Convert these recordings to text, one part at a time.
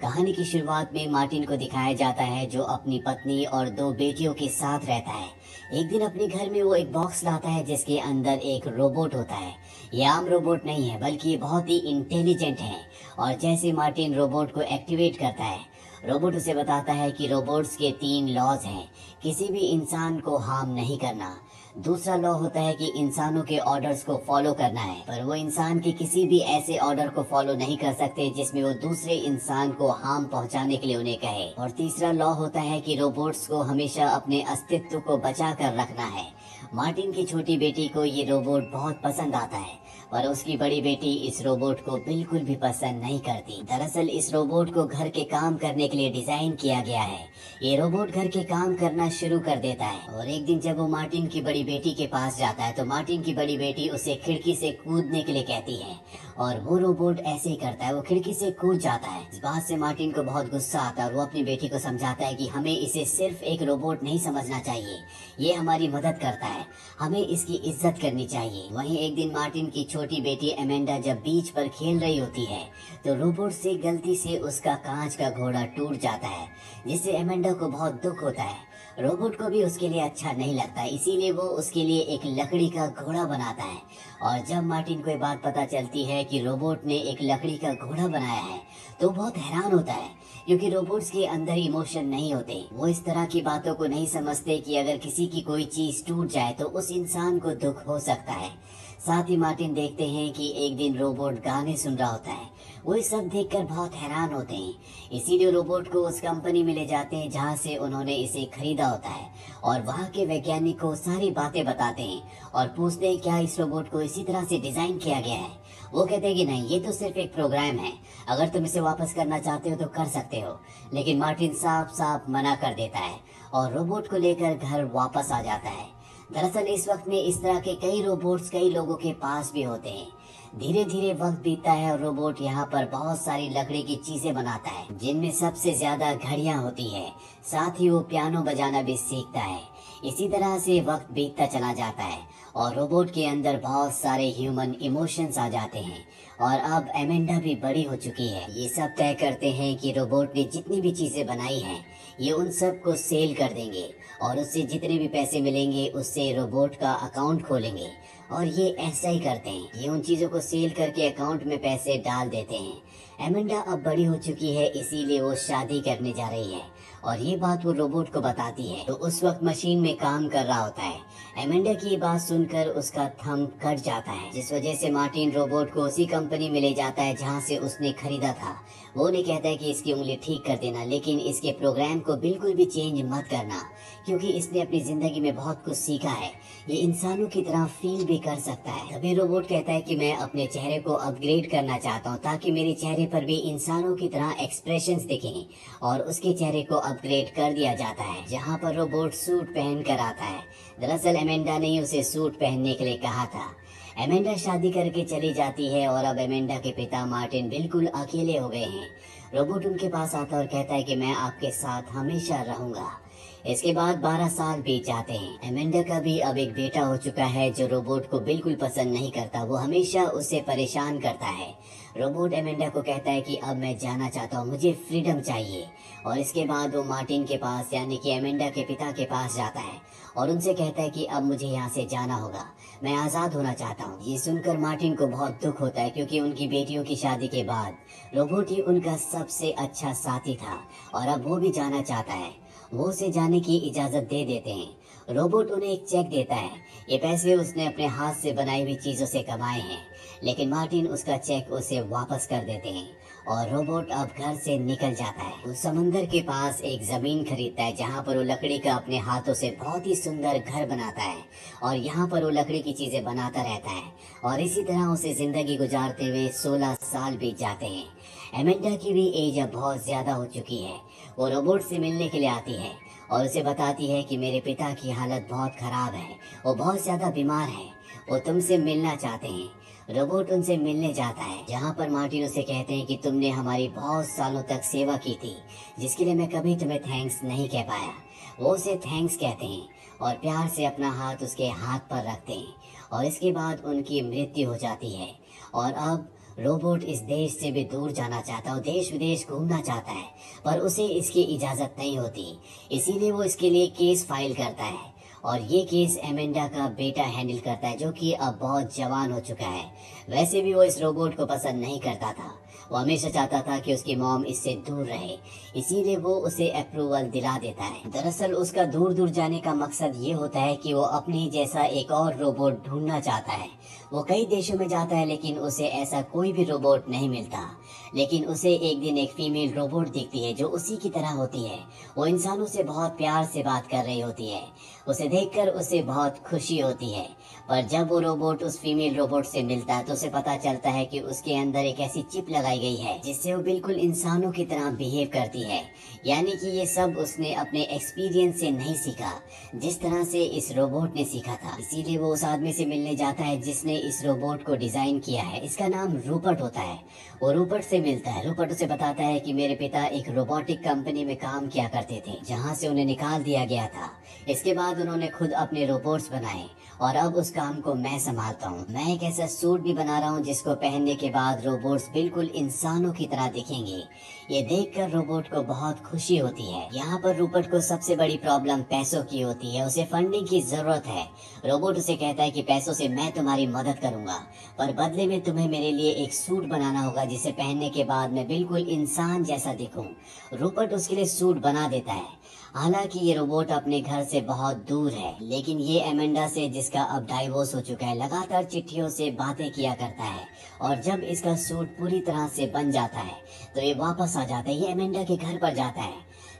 कहानी की शुरुआत में मार्टिन को दिखाया जाता है जो अपनी पत्नी और दो बेटियों के साथ रहता है। एक दिन अपने घर में वो एक बॉक्स लाता है जिसके अंदर एक रोबोट होता है। ये आम रोबोट नहीं है बल्कि ये बहुत ही इंटेलिजेंट है। और जैसे मार्टिन रोबोट को एक्टिवेट करता है, रोबोट उसे बताता है कि रोबोट्स के 3 लॉज हैं। किसी भी इंसान को हार्म नहीं करना। दूसरा लॉ होता है कि इंसानों के ऑर्डर्स को फॉलो करना है, पर वो इंसान के किसी भी ऐसे ऑर्डर को फॉलो नहीं कर सकते जिसमें वो दूसरे इंसान को हार्म पहुंचाने के लिए उन्हें कहे। और तीसरा लॉ होता है कि रोबोट्स को हमेशा अपने अस्तित्व को बचा कर रखना है। मार्टिन की छोटी बेटी को ये रोबोट बहुत पसंद आता है, पर उसकी बड़ी बेटी इस रोबोट को बिल्कुल भी पसंद नहीं करती। दरअसल इस रोबोट को घर के काम करने के लिए डिजाइन किया गया है। ये रोबोट घर के काम करना शुरू कर देता है और एक दिन जब वो मार्टिन की बड़ी बेटी के पास जाता है तो मार्टिन की बड़ी बेटी उसे खिड़की से कूदने के लिए कहती है और वो रोबोट ऐसे ही करता है, वो खिड़की से कूद जाता है। इस बात से मार्टिन को बहुत गुस्सा आता है और वो अपनी बेटी को समझाता है कि हमें इसे सिर्फ एक रोबोट नहीं समझना चाहिए, ये हमारी मदद करता है, हमें इसकी इज्जत करनी चाहिए। वहीं एक दिन मार्टिन की छोटी बेटी एमेंडा जब बीच पर खेल रही होती है तो रोबोट से गलती से उसका कांच का घोड़ा टूट जाता है, जिससे एमेंडा को बहुत दुख होता है। रोबोट को भी उसके लिए अच्छा नहीं लगता, इसीलिए वो उसके लिए एक लकड़ी का घोड़ा बनाता है। और जब मार्टिन को ये बात पता चलती है कि रोबोट ने एक लकड़ी का घोड़ा बनाया है तो बहुत हैरान होता है, क्योंकि रोबोट्स के अंदर इमोशन नहीं होते। वो इस तरह की बातों को नहीं समझते कि अगर किसी की कोई चीज टूट जाए तो उस इंसान को दुख हो सकता है। साथ ही मार्टिन देखते हैं कि एक दिन रोबोट गाने सुन रहा होता है। वो ये सब देखकर बहुत हैरान होते हैं, इसीलिए रोबोट को उस कंपनी में ले जाते हैं जहाँ से उन्होंने इसे खरीदा होता है और वहाँ के वैज्ञानिक को सारी बातें बताते हैं और पूछते हैं क्या इस रोबोट को इसी तरह से डिजाइन किया गया है। वो कहते हैं कि नहीं, ये तो सिर्फ एक प्रोग्राम है, अगर तुम इसे वापस करना चाहते हो तो कर सकते हो। लेकिन मार्टिन साफ साफ मना कर देता है और रोबोट को लेकर घर वापस आ जाता है। दरअसल इस वक्त में इस तरह के कई रोबोट्स कई लोगों के पास भी होते हैं। धीरे धीरे वक्त बीतता है और रोबोट यहाँ पर बहुत सारी लकड़ी की चीजें बनाता है, जिनमें सबसे ज्यादा घड़ियां होती है। साथ ही वो पियानो बजाना भी सीखता है। इसी तरह से वक्त बीतता चला जाता है और रोबोट के अंदर बहुत सारे ह्यूमन इमोशंस आ जाते हैं। और अब एमेंडा भी बड़ी हो चुकी है। ये सब तय करते हैं कि रोबोट ने जितनी भी चीजें बनाई हैं ये उन सब को सेल कर देंगे और उससे जितने भी पैसे मिलेंगे उससे रोबोट का अकाउंट खोलेंगे। और ये ऐसा ही करते हैं, ये उन चीजों को सेल करके अकाउंट में पैसे डाल देते हैं। एमेंडा अब बड़ी हो चुकी है, इसीलिए वो शादी करने जा रही है और ये बात वो रोबोट को बताती है। तो उस वक्त मशीन में काम कर रहा होता है। एमेंडा की ये बात सुनकर उसका थंब कट जाता है, जिस वजह से मार्टिन रोबोट को उसी कंपनी में ले जाता है जहाँ से उसने खरीदा था। वो उन्हें कहता है कि इसकी उंगली ठीक कर देना, लेकिन इसके प्रोग्राम को बिल्कुल भी चेंज मत करना, क्योंकि इसने अपनी जिंदगी में बहुत कुछ सीखा है, ये इंसानों की तरह फील भी कर सकता है। तभी रोबोट कहता है कि मैं अपने चेहरे को अपग्रेड करना चाहता हूँ ताकि मेरे चेहरे पर भी इंसानों की तरह एक्सप्रेशंस दिखें। और उसके चेहरे को अपग्रेड कर दिया जाता है, जहाँ पर रोबोट सूट पहन कर आता है। दरअसल एमेंडा ने उसे सूट पहनने के लिए कहा था। एमेंडा शादी करके चली जाती है और अब एमेंडा के पिता मार्टिन बिल्कुल अकेले हो गए हैं। रोबोट उनके पास आता है और कहता है कि मैं आपके साथ हमेशा रहूंगा। इसके बाद 12 साल बीत जाते हैं। एमेंडा का भी अब एक बेटा हो चुका है जो रोबोट को बिल्कुल पसंद नहीं करता, वो हमेशा उसे परेशान करता है। रोबोट एमेंडा को कहता है कि अब मैं जाना चाहता हूँ, मुझे फ्रीडम चाहिए। और इसके बाद वो मार्टिन के पास यानी कि एमेंडा के पिता के पास जाता है और उनसे कहता है कि अब मुझे यहाँ से जाना होगा, मैं आज़ाद होना चाहता हूँ। ये सुनकर मार्टिन को बहुत दुख होता है, क्योंकि उनकी बेटियों की शादी के बाद रोबोट ही उनका सबसे अच्छा साथी था और अब वो भी जाना चाहता है। वो उसे जाने की इजाजत दे देते हैं। रोबोट उन्हें एक चेक देता है, ये पैसे उसने अपने हाथ से बनाई हुई चीजों से कमाए हैं, लेकिन मार्टिन उसका चेक उसे वापस कर देते हैं और रोबोट अब घर से निकल जाता है। वो समंदर के पास एक जमीन खरीदता है जहाँ पर वो लकड़ी का अपने हाथों से बहुत ही सुंदर घर बनाता है और यहाँ पर वो लकड़ी की चीजें बनाता रहता है और इसी तरह उसे जिंदगी गुजारते हुए 16 साल बीत जाते हैं। एमेंडा की भी एज अब बहुत ज्यादा हो चुकी है। वो रोबोट से मिलने के लिए आती है और उसे बताती है कि मेरे पिता की हालत बहुत खराब है, वो बहुत ज्यादा बीमार है, वो तुमसे मिलना चाहते हैं। रोबोट उनसे मिलने जाता है, जहाँ पर मार्टिन उसे कहते हैं कि तुमने हमारी बहुत सालों तक सेवा की थी, जिसके लिए मैं कभी तुम्हें थैंक्स नहीं कह पाया। वो उसे थैंक्स कहते हैं और प्यार से अपना हाथ उसके हाथ पर रखते हैं और इसके बाद उनकी मृत्यु हो जाती है। और अब रोबोट इस देश से भी दूर जाना चाहता है और देश विदेश घूमना चाहता है, पर उसे इसकी इजाजत नहीं होती। इसीलिए वो इसके लिए केस फाइल करता है और ये केस एमेंडा का बेटा हैंडल करता है, जो कि अब बहुत जवान हो चुका है। वैसे भी वो इस रोबोट को पसंद नहीं करता था। वो हमेशा चाहता था कि उसकी मॉम इससे दूर रहे, इसीलिए वो उसे अप्रूवल दिला देता है। दरअसल उसका दूर दूर जाने का मकसद ये होता है कि वो अपने ही जैसा एक और रोबोट ढूंढना चाहता है। वो कई देशों में जाता है, लेकिन उसे ऐसा कोई भी रोबोट नहीं मिलता। लेकिन उसे एक दिन एक फीमेल रोबोट दिखती है जो उसी की तरह होती है। वो इंसानों से बहुत प्यार से बात कर रही होती है। उसे देखकर उसे बहुत खुशी होती है। पर जब वो रोबोट उस फीमेल रोबोट से मिलता है तो उसे पता चलता है कि उसके अंदर एक ऐसी चिप लगाई गई है जिससे वो बिल्कुल इंसानों की तरह बिहेव करती है। यानी कि ये सब उसने अपने एक्सपीरियंस से नहीं सीखा, जिस तरह से इस रोबोट ने सीखा था। इसीलिए वो उस आदमी से मिलने जाता है जिसने इस रोबोट को डिजाइन किया है। इसका नाम रूपर्ट होता है। वो रूपर्ट से मिलता है। रूपर्ट उसे बताता है कि मेरे पिता एक रोबोटिक कंपनी में काम किया करते थे, जहाँ से उन्हें निकाल दिया गया था। इसके बाद उन्होंने खुद अपने रोबोट्स बनाए और अब उस काम को मैं संभालता हूँ। मैं एक ऐसा सूट भी बना रहा हूँ जिसको पहनने के बाद रोबोट्स बिल्कुल इंसानों की तरह दिखेंगे। ये देखकर रोबोट को बहुत खुशी होती है। यहाँ पर रूपर्ट को सबसे बड़ी प्रॉब्लम पैसों की होती है। उसे फंडिंग की जरूरत है। रोबोट उसे कहता है कि पैसों से मैं तुम्हारी मदद करूंगा, पर बदले में तुम्हें मेरे लिए एक सूट बनाना होगा जिसे पहनने के बाद मैं बिल्कुल इंसान जैसा दिखूं। रूपर्ट उसके लिए सूट बना देता है। हालांकि ये रोबोट अपने घर से बहुत दूर है, लेकिन ये एमेंडा से, जिसका अब डाइवोर्स हो चुका है, लगातार चिट्ठियों से बातें किया करता है। और जब इसका सूट पूरी तरह से बन जाता है तो ये वापस आ जाता है। ये एमेंडा के घर पर जाता है,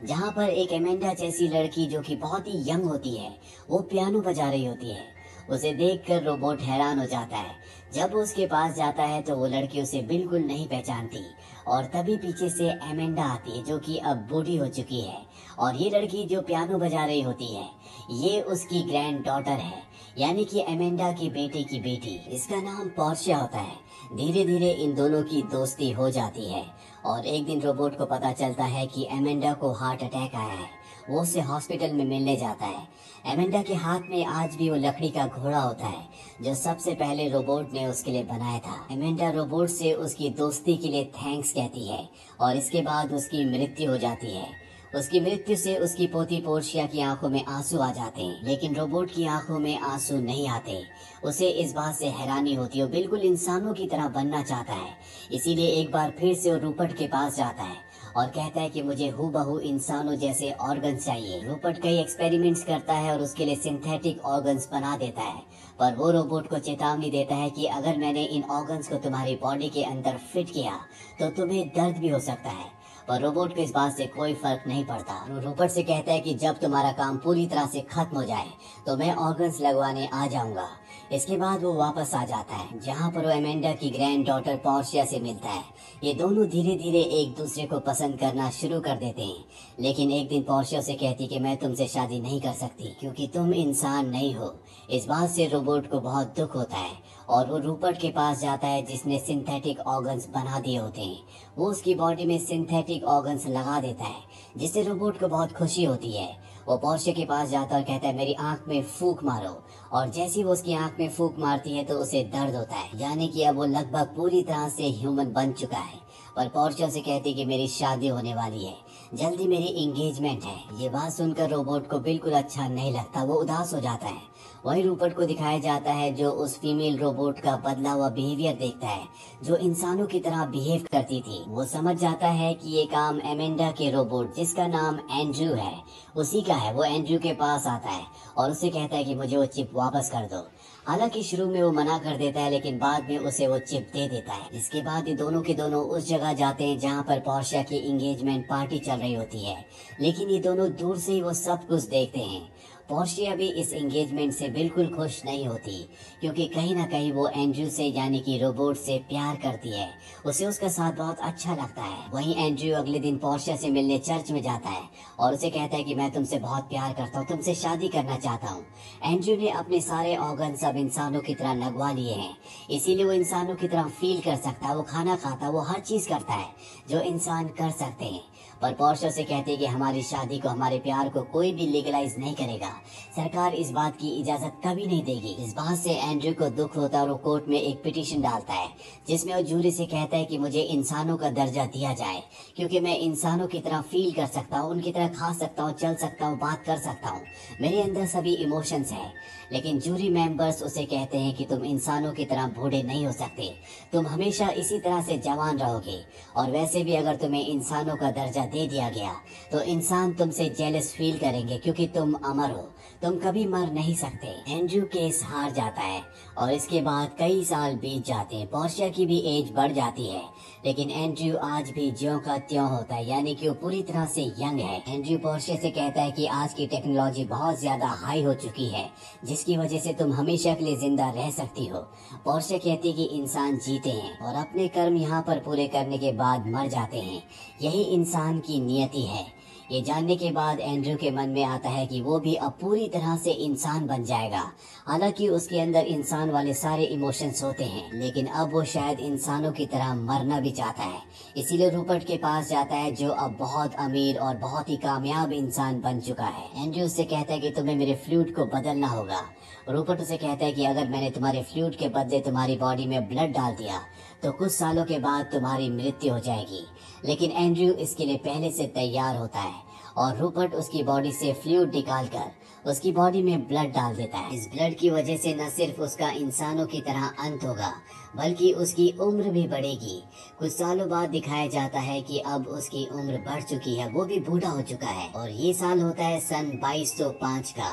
जहाँ पर एक एमेंडा जैसी लड़की, जो कि बहुत ही यंग होती है, वो पियानो बजा रही होती है। उसे देखकर रोबोट हैरान हो जाता है। जब वो उसके पास जाता है तो वो लड़की उसे बिल्कुल नहीं पहचानती और तभी पीछे से एमेंडा आती है, जो कि अब बूढ़ी हो चुकी है। और ये लड़की जो पियानो बजा रही होती है, ये उसकी ग्रैंड डॉटर है, यानी कि एमेंडा की बेटे की बेटी। इसका नाम पोर्शिया होता है। धीरे धीरे इन दोनों की दोस्ती हो जाती है और एक दिन रोबोट को पता चलता है कि एमेंडा को हार्ट अटैक आया है। वो उसे हॉस्पिटल में मिलने जाता है। एमेंडा के हाथ में आज भी वो लकड़ी का घोड़ा होता है जो सबसे पहले रोबोट ने उसके लिए बनाया था। एमेंडा रोबोट से उसकी दोस्ती के लिए थैंक्स कहती है और इसके बाद उसकी मृत्यु हो जाती है। उसकी मृत्यु से उसकी पोती पोर्शिया की आंखों में आंसू आ जाते हैं, लेकिन रोबोट की आंखों में आंसू नहीं आते। उसे इस बात से हैरानी होती है। वो बिल्कुल इंसानों की तरह बनना चाहता है। इसीलिए एक बार फिर से वो रूपर्ट के पास जाता है और कहता है कि मुझे हूबहू इंसानों जैसे ऑर्गन्स चाहिए। रूपर्ट कई एक्सपेरिमेंट्स करता है और उसके लिए सिंथेटिक ऑर्गन्स बना देता है, पर वो रोबोट को चेतावनी देता है कि अगर मैंने इन ऑर्गन्स को तुम्हारी बॉडी के अंदर फिट किया तो तुम्हें दर्द भी हो सकता है। पर रोबोट को इस बात से कोई फर्क नहीं पड़ता। रूपर्ट से कहता है कि जब तुम्हारा काम पूरी तरह से खत्म हो जाए तो मैं ऑर्गन्स लगवाने आ जाऊंगा। इसके बाद वो वापस आ जाता है, जहाँ पर वो एमेंडा की ग्रैंड डॉटर पोर्शिया से मिलता है। ये दोनों धीरे धीरे एक दूसरे को पसंद करना शुरू कर देते हैं, लेकिन एक दिन पोर्शिया से कहती कि मैं तुमसे शादी नहीं कर सकती क्योंकि तुम इंसान नहीं हो। इस बात से रोबोट को बहुत दुख होता है और वो रूपर्ट के पास जाता है जिसने सिंथेटिक ऑर्गन्स बना दिए होते हैं। वो उसकी बॉडी में सिंथेटिक ऑर्गन्स लगा देता है, जिससे रोबोट को बहुत खुशी होती है। वो पोर्शिया के पास जाता है और कहता है मेरी आंख में फूंक मारो, और जैसे वो उसकी आंख में फूंक मारती है तो उसे दर्द होता है, यानी कि अब वो लगभग पूरी तरह से ह्यूमन बन चुका है। पर पोर्शिया से कहती है कि मेरी शादी होने वाली है, जल्दी मेरी एंगेजमेंट है। ये बात सुनकर रोबोट को बिल्कुल अच्छा नहीं लगता। वो उदास हो जाता है। वही रूपर्ट को दिखाया जाता है जो उस फीमेल रोबोट का बदला हुआ बिहेवियर देखता है, जो इंसानों की तरह बिहेव करती थी। वो समझ जाता है कि ये काम एमेंडा के रोबोट, जिसका नाम एंड्रयू है, उसी का है। वो एंड्रयू के पास आता है और उसे कहता है कि मुझे वो चिप वापस कर दो। हालांकि शुरू में वो मना कर देता है, लेकिन बाद में उसे वो चिप दे देता है। इसके बाद ये दोनों के दोनों उस जगह जाते हैं जहाँ पर पोर्शिया की एंगेजमेंट पार्टी चल रही होती है, लेकिन ये दोनों दूर से ही वो सब कुछ देखते हैं। पोर्शिया भी इस एंगेजमेंट से बिल्कुल खुश नहीं होती, क्योंकि कहीं ना कहीं वो एंड्रयू से, यानी कि रोबोट से प्यार करती है। उसे उसका साथ बहुत अच्छा लगता है। वहीं एंड्रयू अगले दिन पोर्शिया से मिलने चर्च में जाता है और उसे कहता है कि मैं तुमसे बहुत प्यार करता हूँ, तुमसे शादी करना चाहता हूँ। एंड्रयू ने अपने सारे ऑर्गन सब इंसानों की तरह लगवा लिए हैं, इसीलिए वो इंसानों की तरह फील कर सकता है। वो खाना खाता है, वो हर चीज करता है जो इंसान कर सकते हैं। पर पोर्शिया से कहते हैं कि हमारी शादी को, हमारे प्यार को कोई भी लीगलाइज नहीं करेगा, सरकार इस बात की इजाजत कभी नहीं देगी। इस बात से एंड्रयू को दुख होता है और वो कोर्ट में एक पिटीशन डालता है जिसमें वो जूरी से कहता है कि मुझे इंसानों का दर्जा दिया जाए, क्योंकि मैं इंसानों की तरह फील कर सकता हूँ, उनकी तरह खा सकता हूँ, चल सकता हूँ, बात कर सकता हूँ, मेरे अंदर सभी इमोशंस हैं। लेकिन जूरी मेंबर्स उसे कहते हैं कि तुम इंसानों की तरह बूढ़े नहीं हो सकते, तुम हमेशा इसी तरह से जवान रहोगे, और वैसे भी अगर तुम्हें इंसानों का दर्जा दे दिया गया तो इंसान तुमसे जेलस फील करेंगे, क्योंकि तुम अमर हो, तुम कभी मर नहीं सकते। एंड्रयू केस हार जाता है और इसके बाद कई साल बीत जाते हैं। पोर्शिया की भी एज बढ़ जाती है, लेकिन एंड्रयू आज भी ज्यों का त्यों होता है, यानी कि वो पूरी तरह से यंग है। एंड्रयू पोर्शिया से कहता है कि आज की टेक्नोलॉजी बहुत ज्यादा हाई हो चुकी है, जिसकी वजह से तुम हमेशा के लिए जिंदा रह सकती हो। पोर्शिया कहती है कि इंसान जीते हैं और अपने कर्म यहाँ पर पूरे करने के बाद मर जाते हैं, यही इंसान की नियति है। ये जानने के बाद एंड्रयू के मन में आता है कि वो भी अब पूरी तरह से इंसान बन जाएगा। हालांकि उसके अंदर इंसान वाले सारे इमोशंस होते हैं, लेकिन अब वो शायद इंसानों की तरह मरना भी चाहता है। इसीलिए रूपर्ट के पास जाता है, जो अब बहुत अमीर और बहुत ही कामयाब इंसान बन चुका है। एंड्रयू उससे कहता है कि तुम्हें मेरे फ्लूइड को बदलना होगा। रूपर्ट उसे कहता है कि अगर मैंने तुम्हारे फ्लूइड के बदले तुम्हारी बॉडी में ब्लड डाल दिया तो कुछ सालों के बाद तुम्हारी मृत्यु हो जाएगी। लेकिन एंड्रयू इसके लिए पहले से तैयार होता है और रूपर्ट उसकी बॉडी से फ्लूइड निकालकर उसकी बॉडी में ब्लड डाल देता है। इस ब्लड की वजह से न सिर्फ उसका इंसानों की तरह अंत होगा, बल्कि उसकी उम्र भी बढ़ेगी। कुछ सालों बाद दिखाया जाता है कि अब उसकी उम्र बढ़ चुकी है, वो भी बूढ़ा हो चुका है, और ये साल होता है सन 2205 का।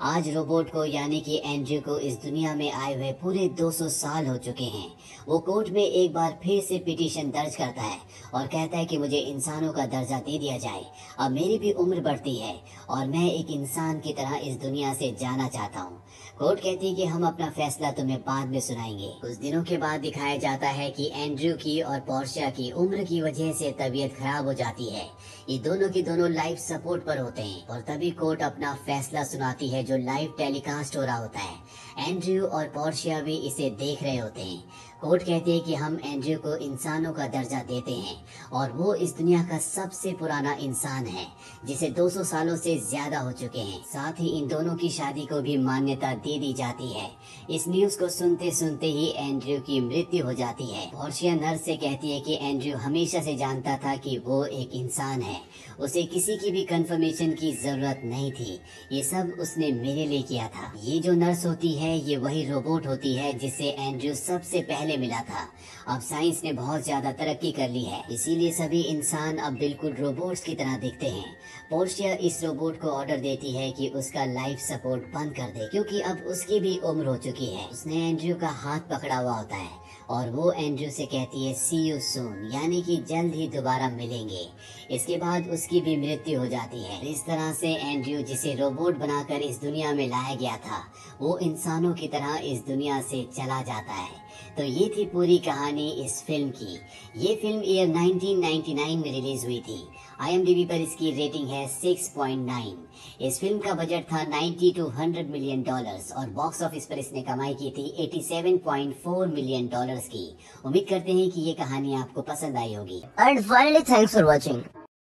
आज रोबोट को यानी कि एंड्रयू को इस दुनिया में आए हुए पूरे 200 साल हो चुके हैं। वो कोर्ट में एक बार फिर से पिटीशन दर्ज करता है और कहता है कि मुझे इंसानों का दर्जा दे दिया जाए। अब मेरी भी उम्र बढ़ती है और मैं एक इंसान की तरह इस दुनिया से जाना चाहता हूँ। कोर्ट कहती है कि हम अपना फैसला तुम्हें बाद में सुनाएंगे। कुछ दिनों के बाद दिखाया जाता है कि एंड्रयू की और पोर्शिया की उम्र की वजह से तबीयत खराब हो जाती है। ये दोनों की दोनों लाइफ सपोर्ट पर होते हैं और तभी कोर्ट अपना फैसला सुनाती है, जो लाइव टेलीकास्ट हो रहा होता है। एंड्रयू और पोर्शिया भी इसे देख रहे होते हैं। कोर्ट कहती है कि हम एंड्रयू को इंसानों का दर्जा देते हैं और वो इस दुनिया का सबसे पुराना इंसान है, जिसे 200 सालों से ज्यादा हो चुके हैं। साथ ही इन दोनों की शादी को भी मान्यता दे दी जाती है। इस न्यूज को सुनते सुनते ही एंड्रयू की मृत्यु हो जाती है। पोर्शिया नर्स से कहती है कि एंड्रयू हमेशा से जानता था कि वो एक इंसान है, उसे किसी की भी कंफर्मेशन की जरूरत नहीं थी, ये सब उसने मेरे लिए किया था। ये जो नर्स होती है ये वही रोबोट होती है जिसे एंड्रयू सबसे पहले मिला था। अब साइंस ने बहुत ज्यादा तरक्की कर ली है, इसीलिए सभी इंसान अब बिल्कुल रोबोट्स की तरह दिखते हैं। पोर्शिया इस रोबोट को ऑर्डर देती है कि उसका लाइफ सपोर्ट बंद कर दे, क्योंकि अब उसकी भी उम्र हो चुकी है। उसने एंड्रयू का हाथ पकड़ा हुआ होता है और वो एंड्रयू से कहती है सी यू सून, यानी कि जल्द ही दोबारा मिलेंगे। इसके बाद उसकी भी मृत्यु हो जाती है। इस तरह से एंड्रयू, जिसे रोबोट बनाकर इस दुनिया में लाया गया था, वो इंसानों की तरह इस दुनिया से चला जाता है। तो ये थी पूरी कहानी इस फिल्म की। ये फिल्म ईयर 1999 में रिलीज हुई थी। IMDb पर इसकी रेटिंग है 6.9। इस फिल्म का बजट था 90 to 100 मिलियन डॉलर्स और बॉक्स ऑफिस पर इसने कमाई की थी 87.4 मिलियन डॉलर्स की। उम्मीद करते हैं कि ये कहानी आपको पसंद आई होगी। And finally, thanks for watching.